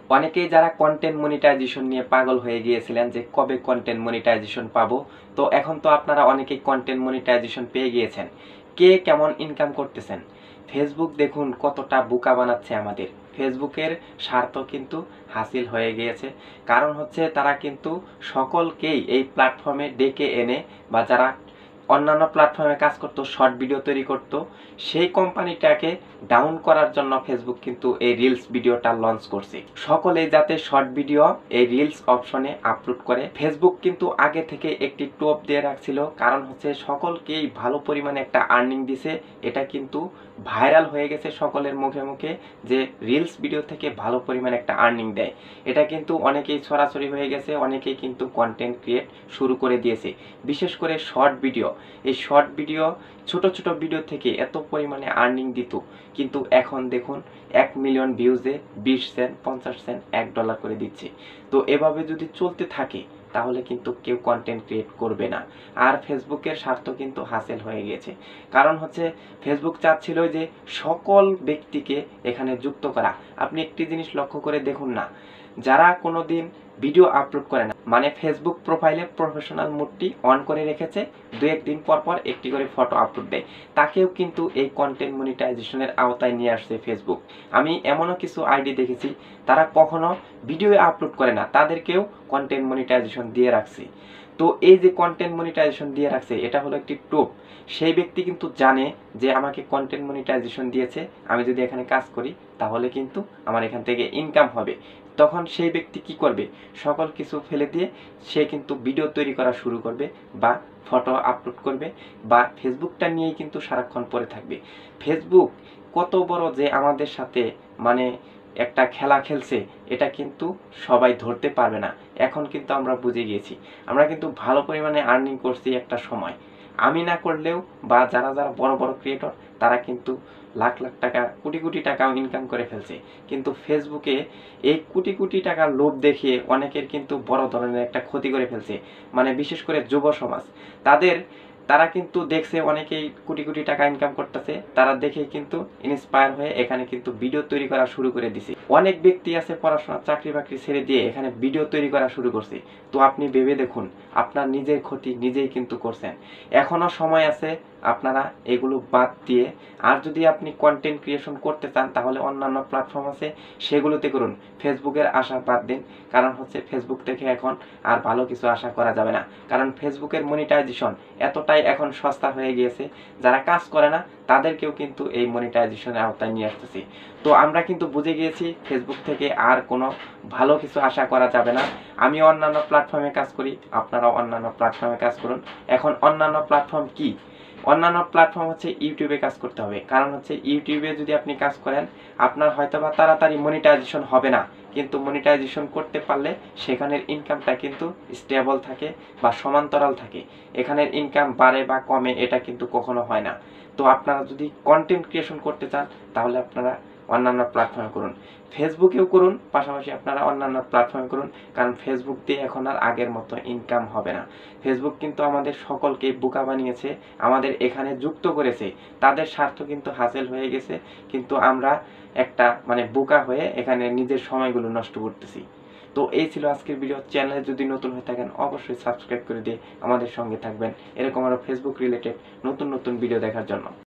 অনেকেই যারা content monetization নিয়ে পাগল হয়ে গিয়েছিলেন যে কবে কন্টেন্ট মনিটাইজেশন পাবো, তো এখন তো আপনারা অনেকেই কন্টেন্ট মনিটাইজেশন পেয়ে গিয়েছেন। কে কেমন ইনকাম করতেছেন? ফেসবুক দেখুন কতটা বোকা বানাচ্ছে আমাদের। ফেসবুকের স্বার্থ কিন্তু হাসিল হয়ে গিয়েছে। কারণ হচ্ছে তারা কিন্তু সকলকেই এই প্ল্যাটফর্মে ডেকে এনে, বা যারা অন্যান্য প্ল্যাটফর্মে কাজ করতো, শর্ট ভিডিও তৈরি করত, সেই কোম্পানিটাকে ডাউন করার জন্য ফেসবুক কিন্তু এই রিলস ভিডিওটা লঞ্চ করছে। সকলেই যাতে শর্ট ভিডিও এই রিলস অপশনে আপলোড করে। ফেসবুক কিন্তু আগে থেকে একটি টোপ দিয়ে রাখছিল, কারণ হচ্ছে সকলকেই ভালো পরিমাণে একটা আর্নিং দিছে। এটা কিন্তু ভাইরাল হয়ে গেছে সকলের মুখে মুখে যে রিলস ভিডিও থেকে ভালো পরিমাণে একটা আর্নিং দেয়। এটা কিন্তু অনেকেই ছড়াছড়ি হয়ে গেছে, অনেকেই কিন্তু কন্টেন্ট ক্রিয়েট শুরু করে দিয়েছে। বিশেষ করে শর্ট ভিডিও, এই শর্ট ভিডিও ছোট ছোট ভিডিও থেকে এত পরিমাণে আর্নিং দিত, কিন্তু এখন দেখুন 1 মিলিয়ন ভিউজে 20 সেন্ট, 50 সেন্ট, $1 করে দিচ্ছে। তো এভাবে যদি চলতে থাকে তাহলে কিন্তু কেউ কন্টেন্ট ক্রিয়েট করবে না। আর ফেসবুকের স্বার্থ কিন্তু হাসিল হয়ে গেছে। কারণ হচ্ছে ফেসবুক চাচ্ছিল যে সকল ব্যক্তিকে এখানে যুক্ত করা। আপনি একটি জিনিস লক্ষ্য করে দেখুন না, যারা কোনোদিন ভিডিও আপলোড করে না, মানে ফেসবুক প্রোফাইলে প্রফেশনাল মোডটি অন করে রেখেছে, দু একদিন পর পর একটি করে ফটো আপলোড দেয়, তাকেও কিন্তু এই কন্টেন্ট মনিটাইজেশনের আওতায় নিয়ে আসছে ফেসবুক। আমি এমনও কিছু আইডি দেখেছি তারা কখনো ভিডিও আপলোড করে না, তাদেরকেও কন্টেন্ট মনিটাইজেশন দিয়ে রাখছে। তো এই যে কন্টেন্ট মনিটাইজেশন দিয়ে রাখছে, এটা হলো একটি টোপ। সেই ব্যক্তি কিন্তু জানে যে আমাকে কন্টেন্ট মনিটাইজেশন দিয়েছে, আমি যদি এখানে কাজ করি তাহলে কিন্তু আমার এখান থেকে ইনকাম হবে। তখন সেই ব্যক্তি কি করবে? সকল কিছু ফেলে দিয়ে সে কিন্তু ভিডিও তৈরি করা শুরু করবে, বা ফটো আপলোড করবে, বা ফেসবুকটা নিয়েই কিন্তু সারাক্ষণ পড়ে থাকবে। ফেসবুক কত বড় যে আমাদের সাথে মানে একটা খেলা খেলছে, এটা কিন্তু সবাই ধরতে পারবে না। এখন কিন্তু আমরা বুঝে গিয়েছি। আমরা কিন্তু ভালো পরিমাণে আর্নিং করছি একটা সময়। আমি না করলেও, বা যারা যারা বড় বড় ক্রিয়েটর, তারা কিন্তু লাখ লাখ টাকা, কোটি কোটি টাকাও ইনকাম করে ফেলছে। কিন্তু ফেসবুকে এই কোটি কোটি টাকার লোভ দেখিয়ে অনেকের কিন্তু বড় ধরনের একটা ক্ষতি করে ফেলছে। মানে বিশেষ করে যুব সমাজ, তারা কিন্তু দেখছে অনেকেই কোটি কোটি টাকা ইনকাম করতেছে, তারা দেখেই কিন্তু ইন্সপায়ার হয়ে এখানে কিন্তু ভিডিও তৈরি করা শুরু করে দিছে। অনেক ব্যক্তি আছে পড়াশোনা চাকরি বাকরি ছেড়ে দিয়ে এখানে ভিডিও তৈরি করা শুরু করছে। তো আপনি ভেবে দেখুন, আপনার নিজের ক্ষতি নিজেই কিন্তু করছেন। এখনো সময় আছে, আপনারা এগুলো বাদ দিয়ে, আর যদি আপনি কন্টেন্ট ক্রিয়েশন করতে চান তাহলে অন্যান্য প্ল্যাটফর্ম আছে, সেগুলোতে করুন। ফেসবুকের আশা বাদ দিন, কারণ হচ্ছে ফেসবুক থেকে এখন আর ভালো কিছু আশা করা যাবে না। কারণ ফেসবুকের মনিটাইজেশন এতটাই এখন সস্তা হয়ে গিয়েছে, যারা কাজ করে না তাদেরকেও কিন্তু এই মনিটাইজেশনের আওতায় নিয়ে আসতেছে। তো আমরা কিন্তু বুঝে গিয়েছি ফেসবুক থেকে আর কোনো ভালো কিছু আশা করা যাবে না। আমি অন্যান্য প্ল্যাটফর্মে কাজ করি, আপনারাও অন্যান্য প্ল্যাটফর্মে কাজ করুন। এখন অন্যান্য প্ল্যাটফর্ম কি? অন্যান্য প্ল্যাটফর্ম হচ্ছে ইউটিউবে কাজ করতে হবে। কারণ হচ্ছে ইউটিউবে যদি আপনি কাজ করেন, আপনার হয়তোবা তাড়াতাড়ি মনিটাইজেশন হবে না, কিন্তু মনিটাইজেশন করতে পারলে সেখানের ইনকামটা কিন্তু স্টেবল থাকে বা সমান্তরাল থাকে। এখানের ইনকাম বাড়ে বা কমে এটা কিন্তু কখনো হয় না। তো আপনারা যদি কন্টেন্ট ক্রিয়েশন করতে চান তাহলে আপনারা অন্যান্য প্ল্যাটফর্মে করুন, ফেসবুকেও করুন, পাশাপাশি আপনারা অন্যান্য প্ল্যাটফর্মে করুন। কারণ ফেসবুক দিয়ে এখন আর আগের মতো ইনকাম হবে না। ফেসবুক কিন্তু আমাদের সকলকে বোকা বানিয়েছে, আমাদের এখানে যুক্ত করেছে, তাদের স্বার্থ কিন্তু হাসিল হয়ে গেছে, কিন্তু আমরা একটা মানে বোকা হয়ে এখানে নিজের সময়গুলো নষ্ট করতেছি। তো এই ছিল আজকের ভিডিও। চ্যানেলে যদি নতুন হয়ে থাকেন অবশ্যই সাবস্ক্রাইব করে দিয়ে আমাদের সঙ্গে থাকবেন, এরকম আরো ফেসবুক রিলেটেড নতুন নতুন ভিডিও দেখার জন্য।